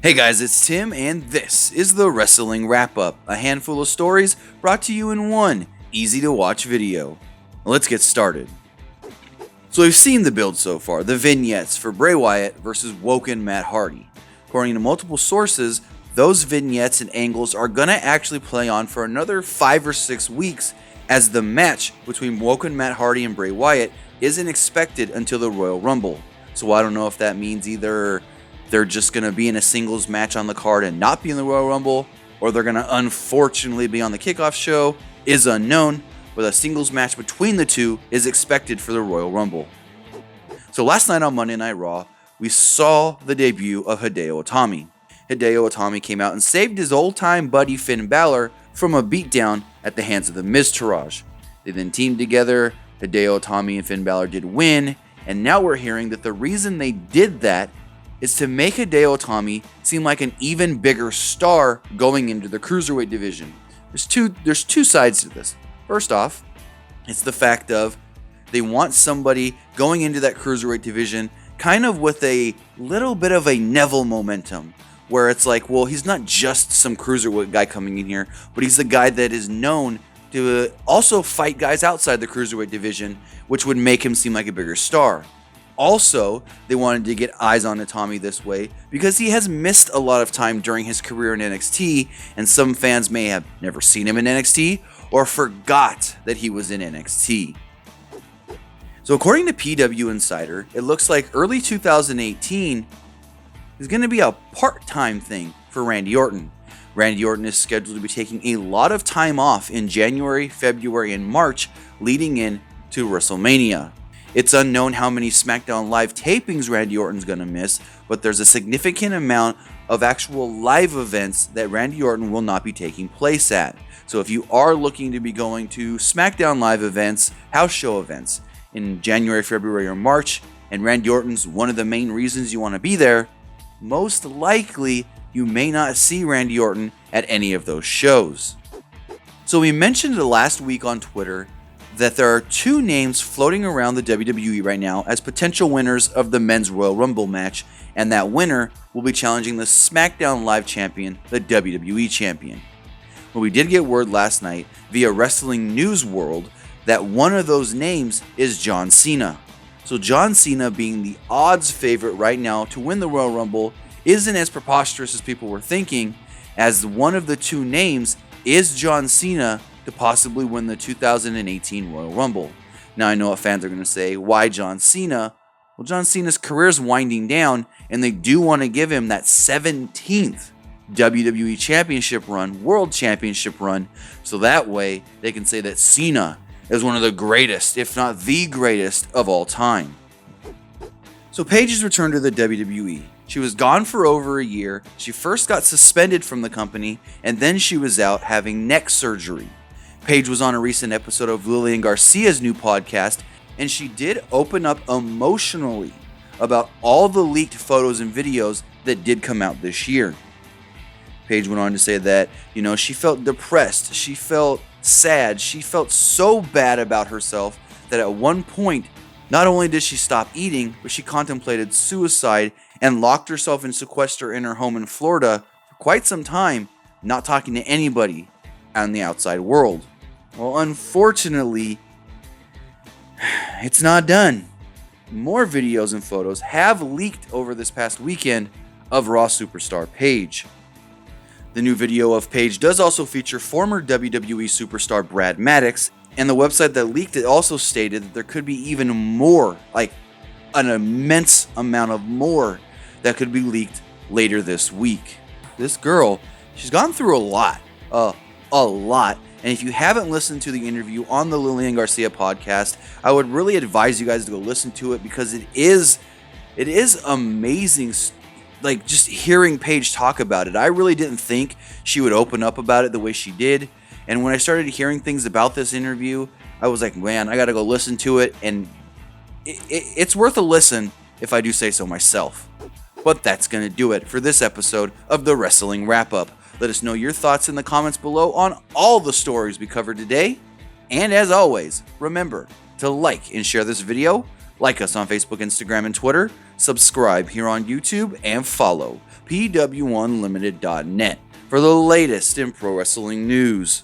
Hey guys, it's Tim, and this is the Wrestling Wrap-Up, a handful of stories brought to you in one easy-to-watch video. Let's get started. So we've seen the build so far, the vignettes for Bray Wyatt versus Woken Matt Hardy. According to multiple sources, those vignettes and angles are going to actually play on for another 5 or 6 weeks, as the match between Woken Matt Hardy and Bray Wyatt isn't expected until the Royal Rumble. So I don't know if that means either they're just going to be in a singles match on the card and not be in the Royal Rumble, or they're going to unfortunately be on the kickoff show, is unknown, but a singles match between the two is expected for the Royal Rumble. So last night on Monday Night Raw, we saw the debut of Hideo Itami. Hideo Itami came out and saved his old-time buddy Finn Balor from a beatdown at the hands of the Miztourage. They then teamed together, Hideo Itami and Finn Balor did win, and now we're hearing that the reason they did that is to make Hideo Itami seem like an even bigger star going into the Cruiserweight division. There's two sides to this. First off, it's the fact of they want somebody going into that Cruiserweight division kind of with a little bit of a Neville momentum, where it's like, well, he's not just some Cruiserweight guy coming in here, but he's the guy that is known to also fight guys outside the Cruiserweight division, which would make him seem like a bigger star. Also, they wanted to get eyes on Itami this way because he has missed a lot of time during his career in NXT, and some fans may have never seen him in NXT or forgot that he was in NXT. So according to PW Insider, it looks like early 2018 is going to be a part-time thing for Randy Orton. Randy Orton is scheduled to be taking a lot of time off in January, February, and March leading in to WrestleMania. It's unknown how many SmackDown Live tapings Randy Orton's going to miss, but there's a significant amount of actual live events that Randy Orton will not be taking place at. So if you are looking to be going to SmackDown Live events, house show events, in January, February, or March, and Randy Orton's one of the main reasons you want to be there, most likely you may not see Randy Orton at any of those shows. So we mentioned last week on Twitter that there are two names floating around the WWE right now as potential winners of the Men's Royal Rumble match, and that winner will be challenging the SmackDown Live champion, the WWE champion. Well, we did get word last night via Wrestling News World that one of those names is John Cena. So John Cena, being the odds favorite right now to win the Royal Rumble, isn't as preposterous as people were thinking, as one of the two names is John Cena to possibly win the 2018 Royal Rumble. Now I know what fans are going to say, why John Cena? Well, John Cena's career is winding down, and they do want to give him that 17th WWE Championship run, World Championship run, so that way they can say that Cena is one of the greatest, if not the greatest, of all time. So Paige has returned to the WWE. She was gone for over a year. She first got suspended from the company, and then she was out having neck surgery. Paige was on a recent episode of Lillian Garcia's new podcast, and she did open up emotionally about all the leaked photos and videos that did come out this year. Paige went on to say that, she felt depressed, she felt sad, she felt so bad about herself that at one point, not only did she stop eating, but she contemplated suicide and locked herself in sequester in her home in Florida for quite some time, not talking to anybody out in the outside world. Well, unfortunately, it's not done. More videos and photos have leaked over this past weekend of Raw superstar Paige. The new video of Paige does also feature former WWE superstar Brad Maddox, and the website that leaked it also stated that there could be even more, like an immense amount of more, that could be leaked later this week. This girl, she's gone through a lot. And if you haven't listened to the interview on the Lillian Garcia podcast, I would really advise you guys to go listen to it, because it is amazing. Like, just hearing Paige talk about it, I really didn't think she would open up about it the way she did. And when I started hearing things about this interview, I was like, man, I gotta go listen to it, and it's worth a listen if I do say so myself. But that's gonna do it for this episode of the Wrestling Wrap-Up. Let us know your thoughts in the comments below on all the stories we covered today. And as always, remember to like and share this video, like us on Facebook, Instagram, and Twitter, subscribe here on YouTube, and follow PWUnlimited.net for the latest in pro wrestling news.